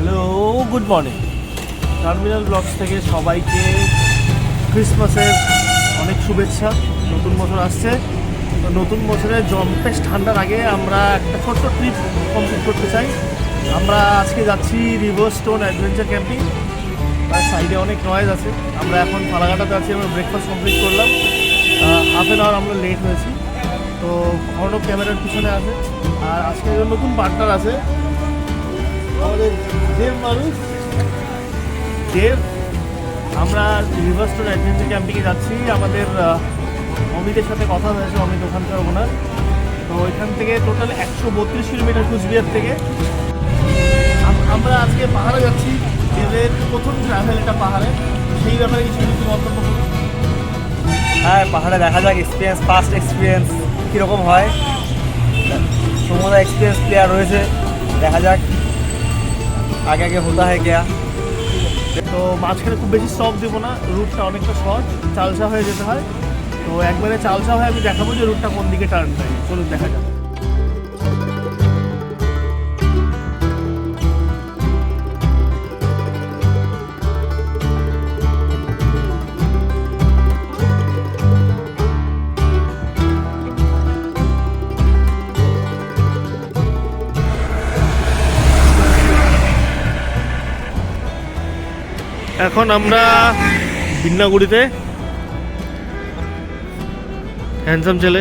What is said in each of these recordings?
Hello, good morning. Terminal blogs থেকে সবাইকে ক্রিসমাসের অনেক শুভেচ্ছা। নতুন বছর আসছে, তো নতুন বছরে জম্পেশ ঠান্ডার আগে আমরা একটা ছোট্ট ট্রিপ কমপ্লিট করতে চাই। আমরা আজকে যাচ্ছি রিভার স্টোন অ্যাডভেঞ্চার ক্যাম্পিং। তার সাইডে অনেক নয়েজ আছে। আমরা এখন ফালাকাটাতে আছি, আমরা ব্রেকফাস্ট কমপ্লিট করলাম। হাফ অ্যান আওয়ার আমরা লেট হয়েছি, তো অর্ণব ক্যামেরার পিছনে আছে। আর আজকে নতুন পার্টনার আছে আমাদের দেব মানুষ দেব। আমরা রিভার স্টোন অ্যাডভেঞ্চার ক্যাম্পিংয়ে যাচ্ছি। আমাদের অমিতের সাথে কথা হয়েছে, অমিত ওখানকার ওনার। তো ওইখান থেকে টোটাল 132 কিলোমিটার কুচবিহার থেকে আমরা আজকে পাহাড়ে যাচ্ছি। দেবের প্রথম ট্রাভেল এটা পাহাড়ে, সেই ব্যাপারে কিছু কিছু মন্তব্য করুন। হ্যাঁ, পাহাড়ে দেখা যাক এক্সপিরিয়েন্স, ফার্স্ট এক্সপিরিয়েন্স কীরকম হয়। সমুদ্র এক্সপিরিয়েন্স প্লেয়ার রয়েছে, দেখা যাক আগে আগে হতা হয় গিয়া। তো মাঝখানে খুব বেশি স্টপ দেবো না, রুটটা অনেকটা শর্ট, চালসা হয়ে যেতে হয়। তো একবারে চালসা হয়ে আমি দেখাবো যে রুটটা কোন দিকে টার্ন দেয়। চলুন দেখা যাক। এখন আমরা বিন্নাগুড়িতে। হ্যান্ডসাম ছেলে।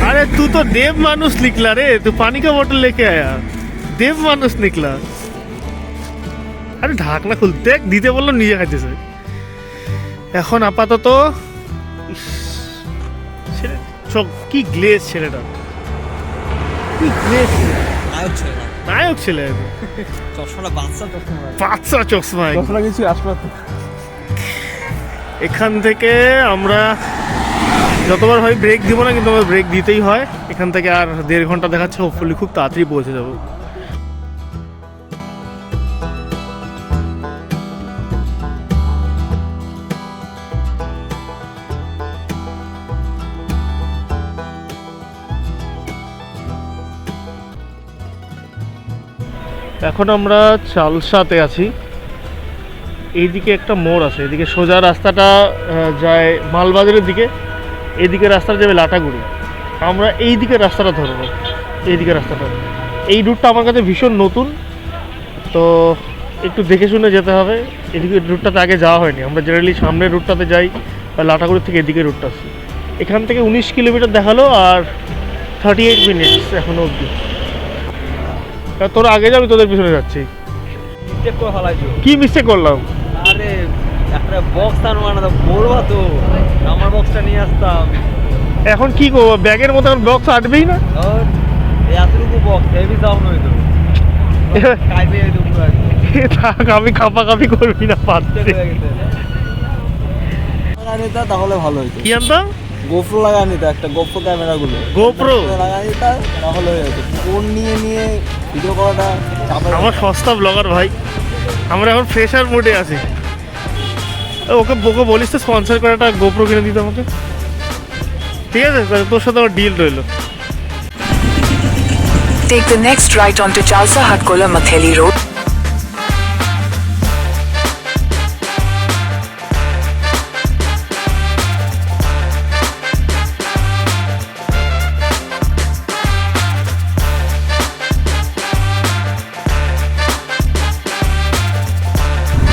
अरे तू तो देव मानुस निकला रे, तू पानी का बोतल लेके आया, देव मानुस निकला। আরে ঢাকনা খুলতে দিতে বললো, নিজে খাইতেছে। এখন আপাতত কি গ্লেজ ছেলেটা, কি গ্লেজ নায়ক ছেলে। বাচ্চা চশমা এখান থেকে আমরা যতবার হয় ব্রেক দিব না, কিন্তু আমার ব্রেক দিতেই হয়। এখান থেকে আর 1.5 ঘন্টা দেখাচ্ছে, হোপফুলি খুব তাড়াতাড়ি পৌঁছে যাবো। এখন আমরা চালসাতে আছি। এইদিকে একটা মোড় আছে, এদিকে সোজা রাস্তাটা যায় মালবাজারের দিকে, এইদিকে রাস্তাটা যাবে লাটাগুড়ি। আমরা এই দিকে রাস্তাটা ধরবো, এইদিকে রাস্তাটা। এই রুটটা আমার কাছে ভীষণ নতুন, তো একটু দেখে শুনে যেতে হবে। এদিকে রুটটাতে আগে যাওয়া হয়নি। আমরা জেনারেলি সামনের রুটটাতে যাই, বা লাটাগুড়ি থেকে এদিকে রুটটা আসছি। এখান থেকে 19 কিলোমিটার দেখালো, আর 38 মিনিটস এখনো অবধি। তোরা আগে যাবি, তোদের পিছনে যাচ্ছি। কি মিস্টেক করলাম? আরে একটা বক্স আনবা না, বলবা তো আমার বক্সটা নিয়ে আসতাম। এখন কি করবো, ব্যাগের মতো বক্স আটবেই না। এতটুকু বক্স হেভি দাম নয় তো, আমি কাপাকাপি করবি না, পাচ্ছে। তাহলে ভালো হইতো। কি আনতাম? গোপ্রো লাগা নিতে, একটা গোপ্রো ক্যামেরা গুলো গোপ্রো লাগা নিতে, তাহলে হয়ে যেত। ফোন নিয়ে ভিডিও করাটা আমার সস্তা ব্লগার ভাই। আমরা এখন ফ্রেশার মোডে আছি। ওকে বলিস তো স্পন্সর করে একটা গোপ্রো কিনে দিতে আমাকে, ঠিক আছে? তোর সাথে আমার ডিল রইল। Take the next right onto Chalsa Hatkola Matheli Road.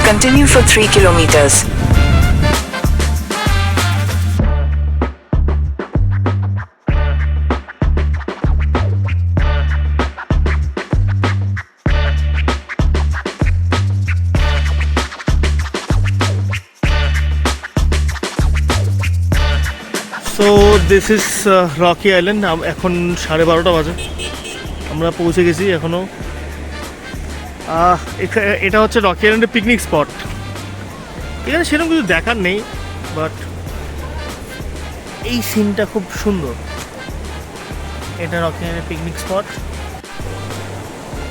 Continue for 3 kilometers. So this is Rocky island. এখন 12:30 বাজে, আমরা পৌঁছে গেছি এখনও। এটা হচ্ছে রকি আইল্যান্ডের পিকনিক স্পট। এখানে সেরকম কিছু দেখার নেই, বাট এই সিনটা খুব সুন্দর। এটা রকি আইল্যান্ডের পিকনিক স্পট।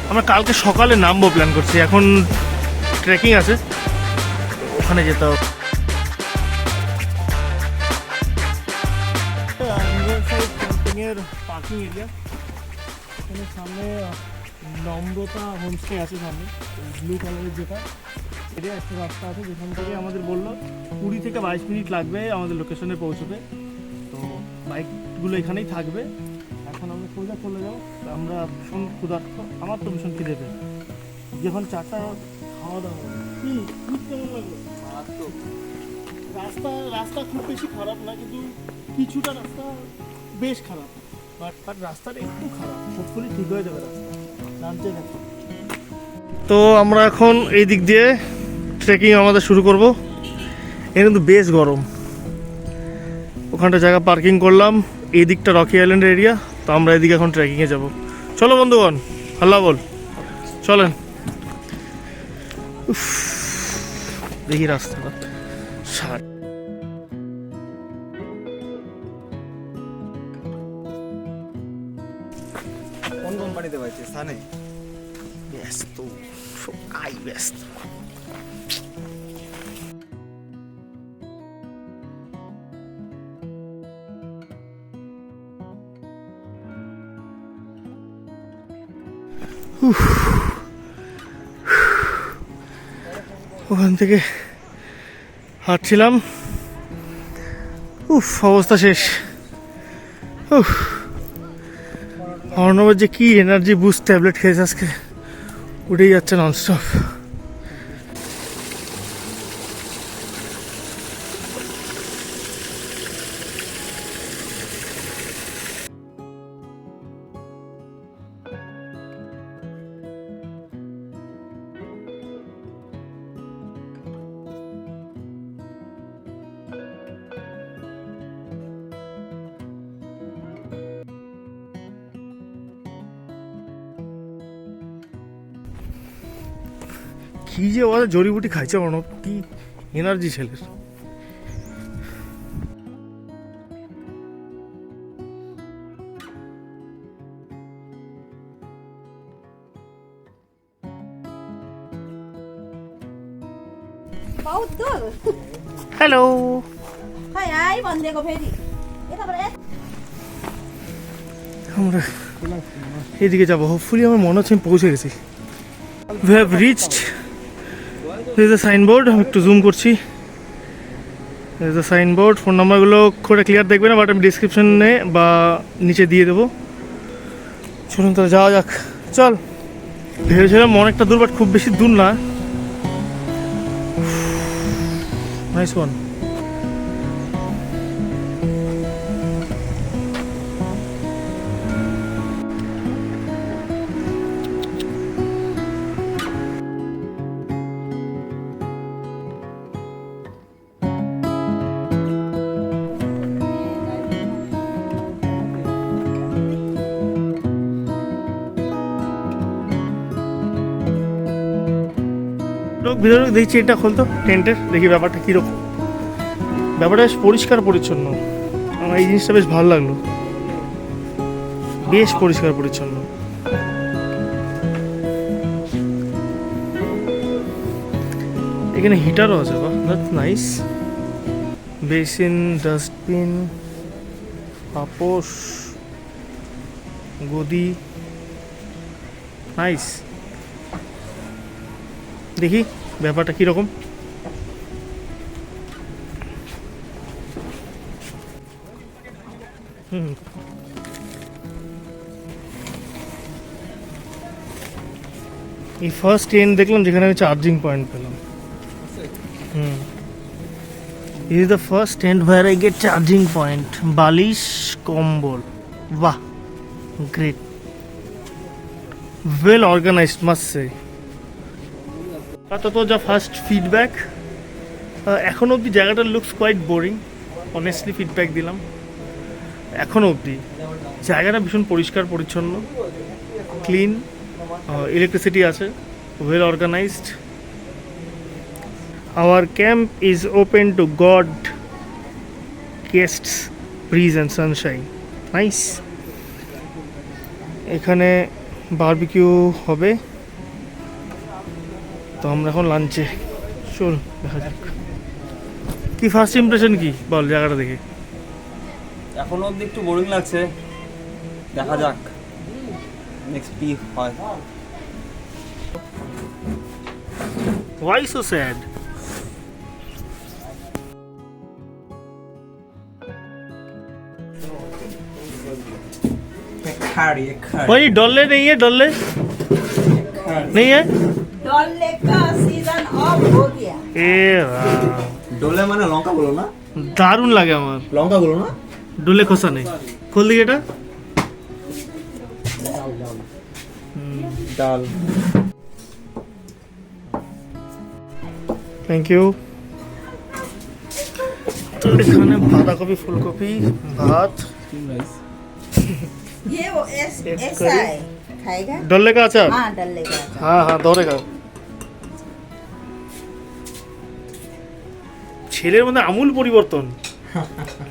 আমরা কালকে সকালে নামবো প্ল্যান করছি। এখন ট্রেকিং আছে, ওখানে যেতে হবে। পার্কিং এরিয়া এখানে সামনে নম্রতা হোমস্টে আছে সামনে, ব্লু কালারের যেটা, এটা একটা রাস্তা আছে যেখান থেকে আমাদের বললো 20 থেকে 22 মিনিট লাগবে আমাদের লোকেশনে পৌঁছবে। তো বাইকগুলো এখানেই থাকবে। এখন আমরা সোজা চলে যাবো। আমরা ভীষণ ক্ষুধার্ত, আমার তো ভীষণ খিদে পেয়ে যখন 4টা খাওয়া দাওয়া হবে। কেমন লাগলো? রাস্তা খুব বেশি খারাপ না, কিন্তু কিছুটা রাস্তা বেশ খারাপ, বাট রাস্তাটা একটু খারাপ, হোপফুলি ঠিক হয়ে যাবে রাস্তা। নামতে দেখো। তো আমরা এখন এই দিক দিয়ে ট্রেকিং আমাদের শুরু করব। এখানে কিন্তু বেশ গরম, ওখানটা জায়গা পার্কিং করলাম, এই দিকটা রকি আইল্যান্ড এরিয়া। তো আমরা এদিকে এখন ট্রেকিংয়ে যাব। চলো বন্ধুগণ, হাল্লা বল, চলেন। দেখি রাস্তাটা কোন কোম্পানিতে পাইছে সানে? ব্যস্ত, সবাই ব্যস্ত। ওখান থেকে হাঁটছিলাম, অবস্থা শেষ। অর্ণবের যে কি এনার্জি বুস্ট ট্যাবলেট খেয়েছে আজকে, উঠেই যাচ্ছে ননস্টপ। কি যে ওরা জড়িবুটি খাইছে অর্ণব, কি এনার্জি ছেলের। হ্যালো, আমরা এদিকে যাবো। হোপফুলি আমার মনে হচ্ছে আমি পৌঁছে গেছি। We have reached. There is a signboard, আমি একটু জুম করছি। There is a signboard, phone নাম্বারগুলো খুব ক্লিয়ার দেখবে না, বাট আমি ডিসক্রিপশনে বা নিচে দিয়ে দেবো। চলুন তাহলে যাওয়া যাক। চল, ভেবেছিলাম অনেকটা দূর, বাট খুব বেশি দূর না। Nice one. ভিতরে দেখছি এটা খুলতো টেন্টের, দেখি ব্যাপারটা কীরকম। ব্যাপারটা বেশ পরিষ্কার পরিচ্ছন্ন, আমার এই জিনিসটা বেশ ভালো লাগলো, বেশ পরিষ্কার পরিচ্ছন্ন। এখানে হিটারও আছে, বাহ, দ্যাটস নাইস। বেসিন, ডাস্টবিন, পাপোশ, গদি, নাইস। দেখি ব্যাপারটা কীরকম। এই ফার্স্ট ট্রেন দেখলাম যেখানে আমি চার্জিং পয়েন্ট পেলাম। This is the first tent where I get charging point. বালিশ, কম্বল, বাহ, great, well organized must say. তো যা ফার্স্ট ফিডব্যাক, এখনও অবধি জায়গাটা looks quite boring, honestly feedback দিলাম। এখনও অবধি জায়গাটা ভীষণ পরিষ্কার পরিচ্ছন্ন, ক্লিন, ইলেকট্রিসিটি আছে, well organised. Our camp is open to god, guests, bridge and sunshine, nice. এখানে বারবিকিউ হবে। তো আমরা এখন লাঞ্চে, চল দেখা যাক। কি ফার্স্ট ইমপ্রেশন কি বল জায়গাটা দেখে? এখন অবধি একটু বোরিং লাগছে, দেখা যাক নেক্সট কি হয়। Why so sad? খাড়ি भाई डॉलर नहीं है, डॉलर नहीं है। डॉले का सीजन ऑफ हो गया। ए वाह, ডোলে মানে লঙ্কা গুলো না, দারুণ লাগে আমার। লঙ্কা গুলো না, ডোলে খোসা নেই। খোল দিকে এটা। ডাল। Thank you. তো এখানে বাঁধাকপি, ফুলকপি, ভাত। ये वो ऐसा है, खाएगा? डल्ले का अचार। हाँ डल्ले का अचार। हाँ हाँ दौड़ेगा। ছেলের মধ্যে আমূল পরিবর্তন।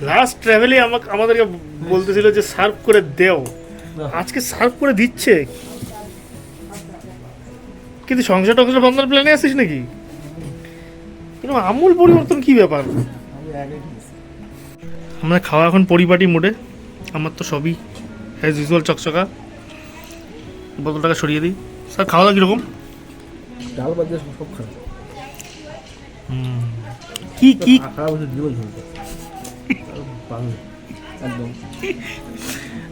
লাস্ট ট্রাভেলে আমাদেরকে বলতেছিল যে সার্ভ করে দেও, আজকে সার্ভ করে দিচ্ছে। কিন্তু সংসার টংসার বন্ধের প্ল্যানে আসিস নাকি? কিন্তু আমূল পরিবর্তন কি ব্যাপার? আমরা খাওয়া এখন পরিপাটি মোডে। আমার তো সবই অ্যাজ ইউজুয়াল চকচকা। বোতলটাকে সরিয়ে দিই। স্যার খাওয়া দাওয়া কীরকম? ডাল বাজে সব খারাপ। কি কি খারাপ হচ্ছে জীবন চলতে একদম।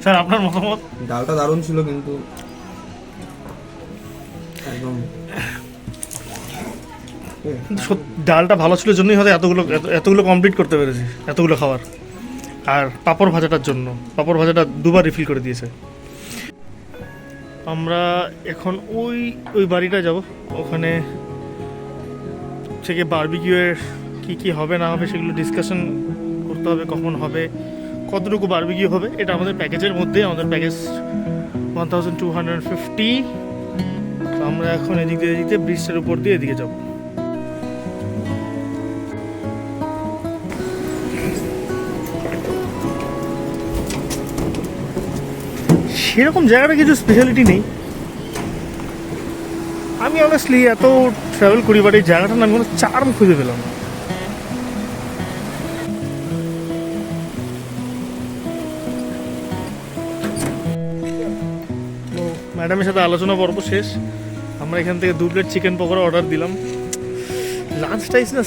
স্যার আপনার মতামত? ডালটা দারুণ ছিল কিন্তু একদম ডালটা ভালো ছিল জন্যই হয়তো এতগুলো কমপ্লিট করতে পেরেছি, এতগুলো খাবার। আর পাঁপড় ভাজাটার জন্য, পাঁপড় ভাজাটা দুবার রিফিল করে দিয়েছে। আমরা এখন ওই বাড়িটা যাব, ওখানে থেকে বারবিকিউয়ের কি হবে না হবে সেগুলো ডিসকাশন করতে হবে, কখন হবে, কতটুকু বারবিকিউ হবে। এটা আমাদের প্যাকেজের মধ্যে, আমাদের প্যাকেজ 1250। আমরা এখন এদিক দিয়ে ব্রিজটার উপর দিয়ে এদিকে যাব। সেরকম জায়গাটা কিছু স্পেশালিটি নেই। আমি অনেস্টলি এত ট্রাভেল করি, বাট এই জায়গাটার না আমি কোনো চার্ম খুঁজে পেলাম না। ম্যাডামের সাথে আলোচনা পর্ব শেষ। আমরা এখান থেকে 2 প্লেট চিকেন পকোড়া অর্ডার দিলাম। লাঞ্চটা ইজ না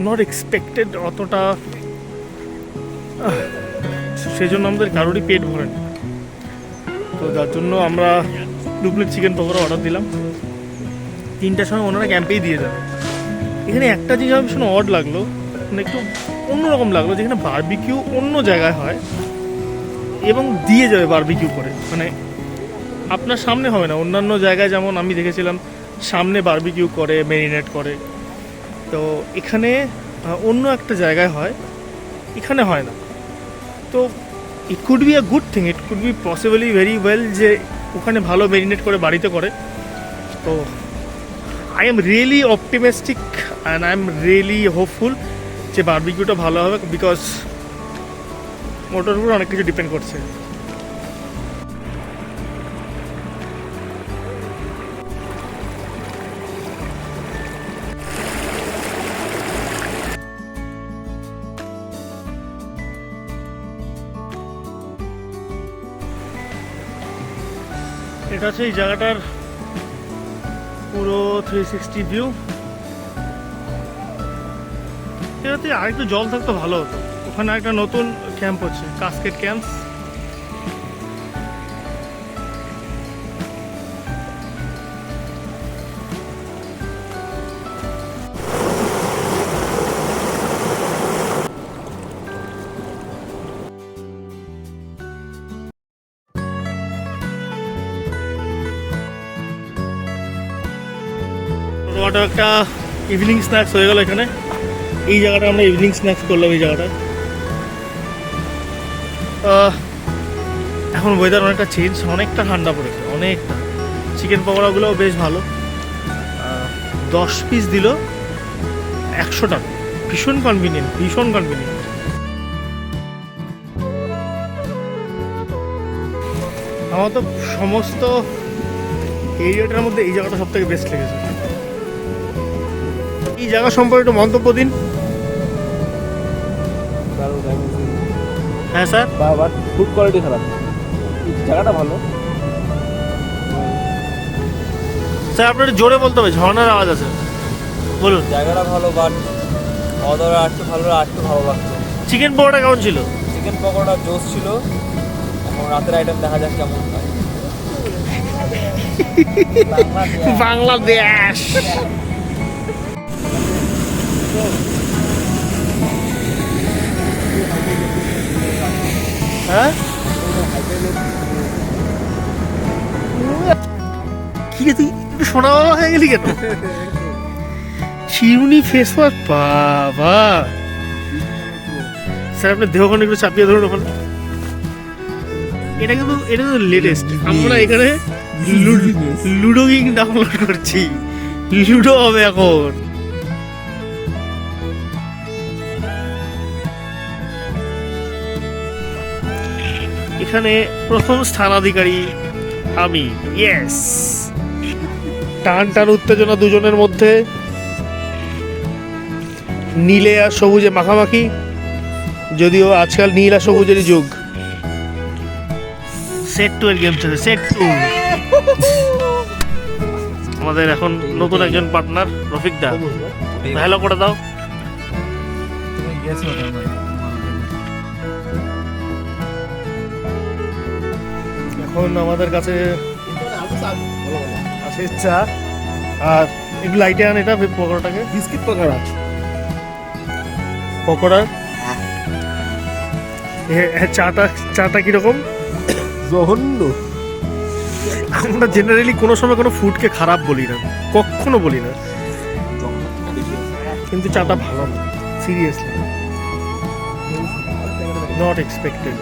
নট এক্সপেক্টেড অতটা, সেই জন্য আমাদের কারোরই পেট ভরেনি। তো যার জন্য আমরা 2 প্লেট চিকেন পকোড়া অর্ডার দিলাম। 3টার সময় ওনারা ক্যাম্পেই দিয়ে যাবে। এখানে একটা জিনিস আমার ভীষণ অড লাগলো, মানে একটু অন্যরকম লাগলো, যেখানে বারবিকিউ অন্য জায়গায় হয় এবং দিয়ে যাবে বারবিকিউ করে, মানে আপনার সামনে হবে না। অন্যান্য জায়গায় যেমন আমি দেখেছিলাম সামনে বারবিকিউ করে, ম্যারিনেট করে, তো এখানে অন্য একটা জায়গায় হয়, এখানে হয় না। তো it could be a good thing, it could be possibly very well যে ওখানে ভালো ম্যারিনেট করে বাড়িতে করে। তো I am really optimistic and I am really hopeful যে বারবিকিউটা ভালো হবে, বিকজ ওটার উপর অনেক কিছু ডিপেন্ড করছে। এটা হচ্ছে এই জায়গাটার পুরো 360 ভিউ। এটাতে আরেকটু জল থাকতো ভালো হতো। ওখানে একটা নতুন ক্যাম্প হচ্ছে, কাস্কেট ক্যাম্প। একটা ইভিনিং স্ন্যাক্স হয়ে গেল এখানে। এই জায়গাটা আমরা ইভিনিং স্ন্যাক্স করলাম। এই জায়গাটায় এখন ওয়েদার অনেকটা চেঞ্জ, অনেকটা ঠান্ডা পড়েছে, অনেকটা। চিকেন পকোড়াগুলোও বেশ ভালো। 10 পিস দিল 100 টাকা। ভীষণ কনভিনিয়েন্ট, ভীষণ কনভিনিয়েন্ট। আমার তো সমস্ত এরিয়াটার মধ্যে এই জায়গাটা সব থেকে বেস্ট লেগেছে। এই জায়গা সম্পর্কে একটু মন্তব্য দিন। হ্যাঁ স্যার, বাবার ফুড কোয়ালিটি খারাপ, জায়গাটা ভালো, স্যার আপনার একটু জোরে বলতে হবে, ঝর্ণার আওয়াজ আছে, বলুন। জায়গাটা ভালো, বাট খাওয়া দাওয়া একটু ভালো লাগতো। চিকেন পকোড়া কেমন ছিল? চিকেন পকোড়া জোস ছিল। এখন রাতের আইটেম দেখা যাক কেমন হয়। বাংলাদেশ। হ্যাঁ কি রে তুই একটু সোনা বাবা হয়ে গেলি কেন? চিরুনি ফেস ওয়াশ, বাবা স্যার আপনার দেহখানে একটু চাপিয়ে ধরুন ওখানে। এটা কিন্তু লেটেস্ট। আমরা এখানে লুডো কিং ডাউনলোড করছি, লুডো হবে এখন। এখানে প্রথম স্থানাধিকারী আমি, ইয়েস। টান টান উত্তেজনা দুজনের মধ্যে, নীলে আর সবুজে মাখামাখি, যদিও আজকাল নীল আর সবুজেরই যুগ। সেট 2 এর গেম চলছে, সেট 2। আমাদের এখন নতুন একজন পার্টনার রফিক দা, হ্যালো করে দাও। এখন আমাদের কাছে আছে চা, আর একটু লাইটে আন এটা পকোড়াটাকে, বিস্কিট পকোড়া। পকোড়া চাটা কিরকম? জঘন্য। আমরা জেনারেলি কোনো সময় কোনো ফুডকে খারাপ বলি না, কখনো বলি না, কিন্তু চাটা ভালো না, সিরিয়াসলি নট এক্সপেক্টেড।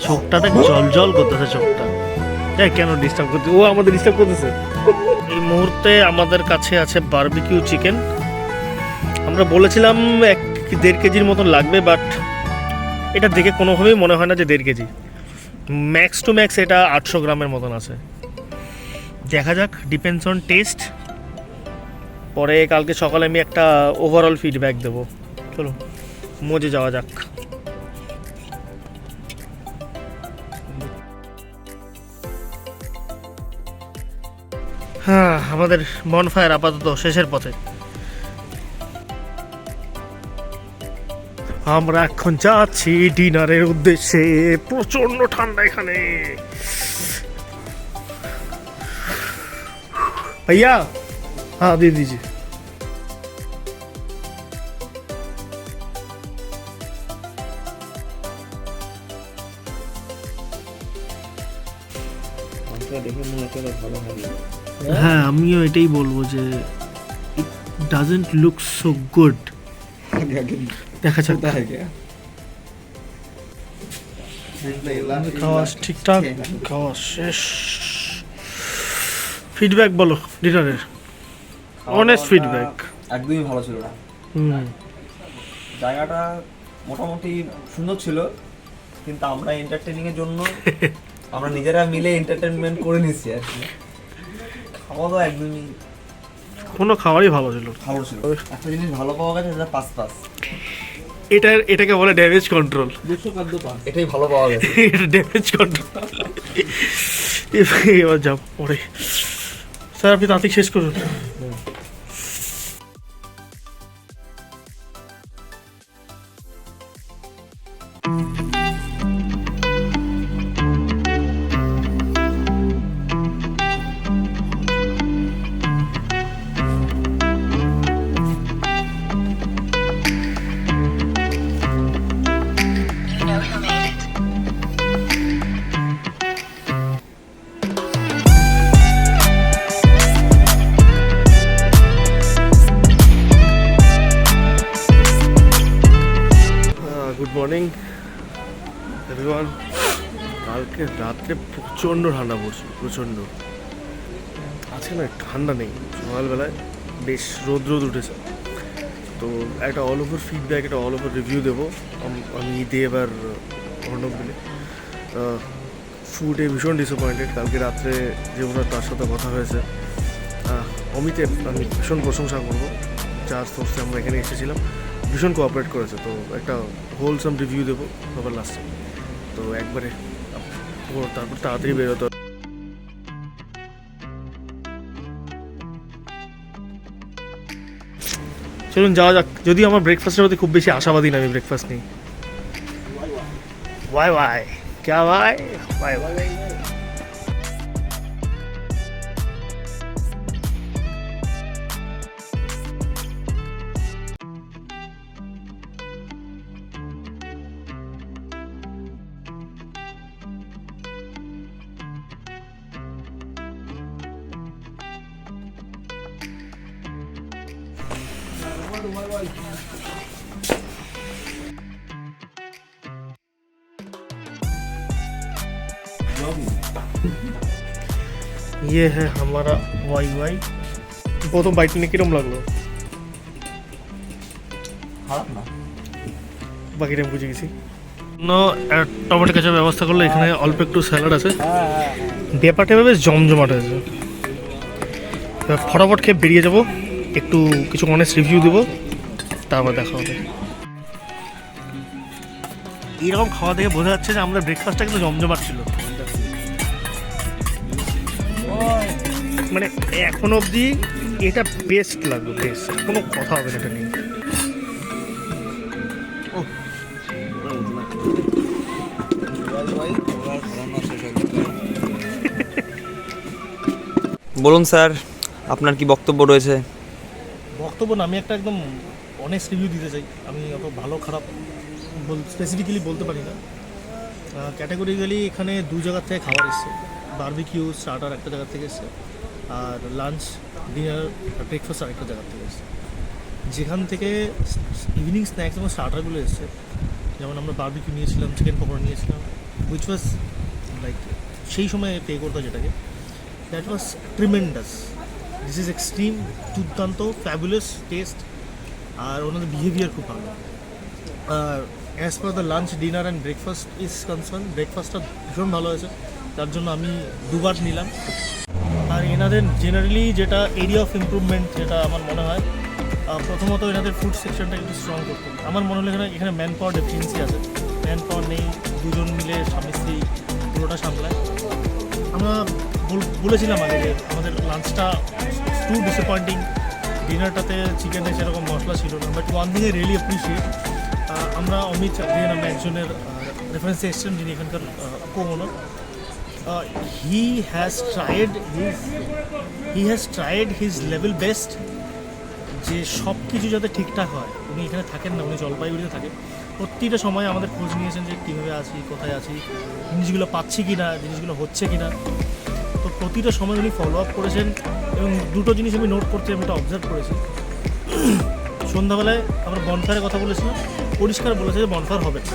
চোখটাতে জল জল করতেছে, চোখটা কেন ডিস্টার্ব করছে? ও আমাদের ডিস্টার্ব করতেছে। এই মুহূর্তে আমাদের কাছে আছে বারবিকিউ চিকেন। আমরা বলেছিলাম 1-1.5 কেজির মতন লাগবে, বাট এটা দেখে কোনোভাবেই মনে হয় না যে 1.5 কেজি। ম্যাক্স টু ম্যাক্স এটা 800 গ্রামের মতন আছে। দেখা যাক, ডিপেন্ডস অন টেস্ট। পরে কালকে সকালে আমি একটা ওভারঅল ফিডব্যাক দেবো। চলো মজে যাওয়া যাক। হ্যাঁ, আমাদের বনফায়ার আপাতত শেষের পথে। আমরা এখন যাচ্ছি ডিনারের উদ্দেশ্যে। প্রচন্ড ঠান্ডা এখানে। ভাইয়া, হ্যাঁ দিয়ে দিয়েছি। হ্যাঁ, আমিও এটাই বলবো যে it doesn't look so good. দেখা যাক। খাওয়া ঠিকঠাক, খাওয়া শেষ। ফিডব্যাক বলো ডিনারের, অনেস্ট ফিডব্যাক। একদমই ভালো ছিল না। জায়গাটা মোটামুটি সুন্দর ছিল, কিন্তু আমরা এন্টারটেইনিং এর জন্য আমরা নিজেরা মিলে এন্টারটেইনমেন্ট করে নিচ্ছি আর কি। খাওয়া দাওয়া একদমই, কোনো খাবারই ভালো ছিল। একটা জিনিস ভালো পাওয়া গেছে, সেটা পাস। এটাকে বলে ড্যামেজ কন্ট্রোল। এটাই ভালো পাওয়া গেছে, ড্যামেজ কন্ট্রোল। এবার যাও পরে। স্যার আপনি তাড়াতাড়ি শেষ করুন। Good morning everyone. কালকে রাত্রে প্রচণ্ড ঠান্ডা পড়ছিল, প্রচণ্ড। আজকে না ঠান্ডা নেই, সকালবেলায় বেশ রোদ উঠেছে। তো একটা অল ওভার ফিডব্যাক, একটা অল ওভার রিভিউ দেবো আমি দেব আর অর্ণব মিলে। ফুডে ভীষণ ডিসঅ্যাপয়েন্টেড। কালকে রাত্রে যে ওনার তার সাথে কথা হয়েছে, অমিতের আমি ভীষণ প্রশংসা করবো, যার সোর্সে আমরা এখানে এসেছিলাম। ভীষণ কোঅপারেট করেছে, তো একটা হোলসাম রিভিউ দেবো সবার লাস্টে। তো একবারে তারপর তাড়াতাড়ি বেরোতে হবে। চলুন যাওয়া যাক। যদি আমার ব্রেকফাস্টের প্রতি খুব বেশি আশাবাদী না, আমি ব্রেকফাস্ট নিই। वाई वाई क्या वाई वाई वाई ये है हमारा वाई वाई। প্রথম বাইট নিয়ে কিরম লাগলো? খারাপ না, বাকিটা আমি বুঝে গেছি। টমেটো কেচাপ ব্যবস্থা করলো, এখানে অল্প একটু স্যালাড আছে। ব্যাপারটা বেশ জমজমাট হয়েছে। এবার ফটাফট খেয়ে বেরিয়ে যাবো, একটু কিছু অনেস্ট রিভিউ দেবো, তারপর দেখা হবে। এইরকম খাওয়া থেকে বোঝা যাচ্ছে যে আমরা ব্রেকফাস্টটা কিন্তু জমজমাট ছিল। মানে এখন অবধি এটা বেস্ট লাগলো, বেস্ট, কোনো কথা হবে না এটা নিয়ে। বলুন স্যার, আপনার কি বক্তব্য রয়েছে? বক্তব্য না, আমি একটা একদম অনেস্ট রিভিউ দিতে চাই। আমি অত ভালো খারাপ স্পেসিফিক্যালি বলতে পারি না। ক্যাটাগরিক্যালি এখানে দু জায়গার থেকে খাবার এসছে। বারবিকিউ স্টার্টার একটা জায়গা থেকে এসছে, আর লাঞ্চ ডিনার ব্রেকফাস্ট আরেকটা জায়গা থেকে এসছে। যেখান থেকে ইভিনিং স্ন্যাক্স এবং স্টার্টারগুলো এসছে, যেমন আমরা বারবিকিউ নিয়েছিলাম, চিকেন পকোড়া নিয়েছিলাম, উইচ ওয়াজ লাইক সেই সময় পে করতো যেটাকে, that was tremendous. This is extreme, দুর্দান্ত, ফ্যাবুলাস টেস্ট, আর ওনাদের বিহেভিয়ার খুব ভালো। আর as per the lunch dinner and breakfast is concern, ব্রেকফাস্টটা ভীষণ ভালো হয়েছে, তার জন্য আমি দুবার নিলাম। আর এনাদের জেনারেলি যেটা এরিয়া অফ ইমপ্রুভমেন্ট যেটা আমার মনে হয়, প্রথমত এনাদের ফুড সেকশনটা একটু স্ট্রং করতে হবে। আমার মনে হলো এখানে ম্যান পাওয়ার ডেফিসিয়েন্সি আছে, ম্যান পাওয়ার নেই, দুজন মিলে স্বামী স্ত্রী পুরোটা সামলায়। আমরা বলেছিলাম আগে যে আমাদের লাঞ্চটা টু ডিসঅ্যাপয়েন্টিং, ডিনারটাতে চিকেনে সেরকম মশলা ছিল না। But one thing I really appreciate, আমরা অমিত নামে একজনের রেফারেন্সে এসেছেন, যিনি এখানকার কো-ওনার। he has tried his level best যে সব কিছু যাতে ঠিকঠাক হয়। উনি এখানে থাকেন না, উনি জলপাইগুড়িতে থাকেন। প্রতিটা সময় আমাদের খোঁজ নিয়েছেন যে কীভাবে আছি, কোথায় আছি, জিনিসগুলো পাচ্ছি কি না, জিনিসগুলো হচ্ছে কি না। তো প্রতিটা সময় উনি ফলো আপ করেছেন, এবং দুটো জিনিস আমি নোট করতে আমি এটা অবজার্ভ করেছি। সন্ধ্যাবেলায় আমরা বনফায়ারের কথা বলেছিলাম, পরিষ্কার বলেছে যে বনফায়ার হবে না।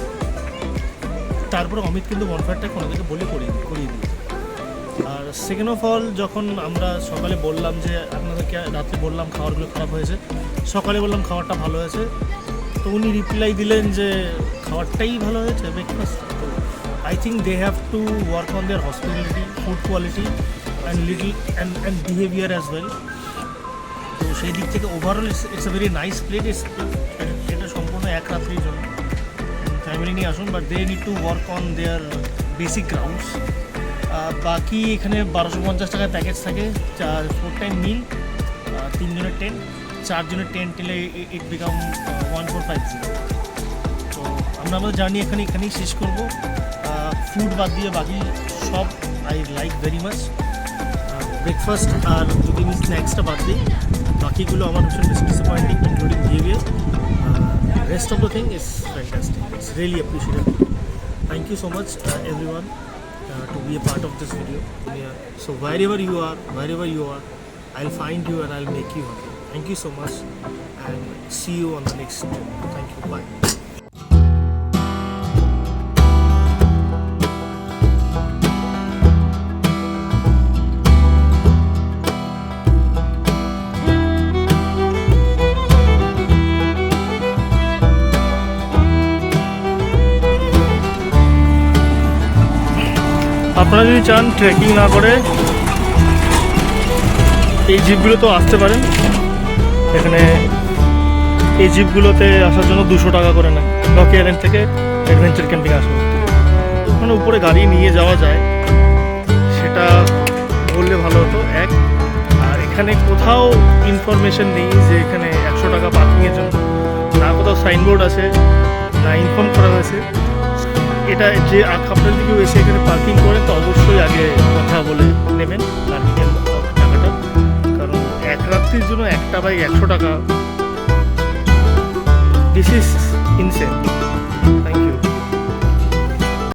তারপরে অমিত কিন্তু বনফায়ারটাকে ওনাদেরকে বলে করিয়ে দিয়েছে। আর সেকেন্ড অফ অল, যখন আমরা সকালে বললাম যে আপনাদেরকে রাত্রে বললাম খাবারগুলো খারাপ হয়েছে, সকালে বললাম খাবারটা ভালো হয়েছে, তো উনি রিপ্লাই দিলেন যে খাবারটাই ভালো হয়েছে, ব্রেকফাস্ট। তো I think they have to work on their hospitality, food quality and little and behaviour as well. তো সেই দিক থেকে overall it's a very nice place. এটা সম্পূর্ণ এক রাত্রির জন্য, ফ্যামিলি নিয়ে আসুন, but they need to work on their basic grounds. বাকি এখানে 1250 টাকার প্যাকেজ থাকে, 4 টাইম মিল, 3 জনের 10, 4 জনের 10 টেলে ইট বিকাম 1450। তো আমরা আমাদের জার্নি এখানেই শেষ করবো। ফুড বাদ দিয়ে বাকি সব I like very much. Breakfast আর যদি আমি স্ন্যাক্সটা বাদ দিই, বাকিগুলো আমার ভীষণ disappointing, including behaviour. Rest of the thing is fantastic. It's really appreciated. Thank you so much, everyone, to be a part of this video. So wherever you are, I'll find you and I'll make you happy. Thank you so much, and see you on the next video. Thank you. Bye. আপনারা যদি চান trekking না করে এই জিপগুলো তো আসতে পারেন। এখানে এই জিপগুলোতে আসার জন্য 200 টাকা করে নেয় রকি আইল্যান্ড থেকে অ্যাডভেঞ্চার ক্যাম্পিং আসা মানে উপরে গাড়ি নিয়ে যাওয়া যায় সেটা বললে ভালো হতো এক। আর এখানে কোথাও ইনফরমেশন নেই যে এখানে 100 টাকা পার্কিংয়ের জন্য, না কোথাও সাইনবোর্ড আছে না ইনফর্ম করা হয়েছে। এটা যে আপনার দিকে এসে এখানে পার্কিং করেন তো অবশ্যই আগে কথা বলে নেবেন পার্কিংয়ের টাকাটা, কারণ এক রাত্রির জন্য একটা বাইক 100 টাকা, দিস ইজ ইনসেন।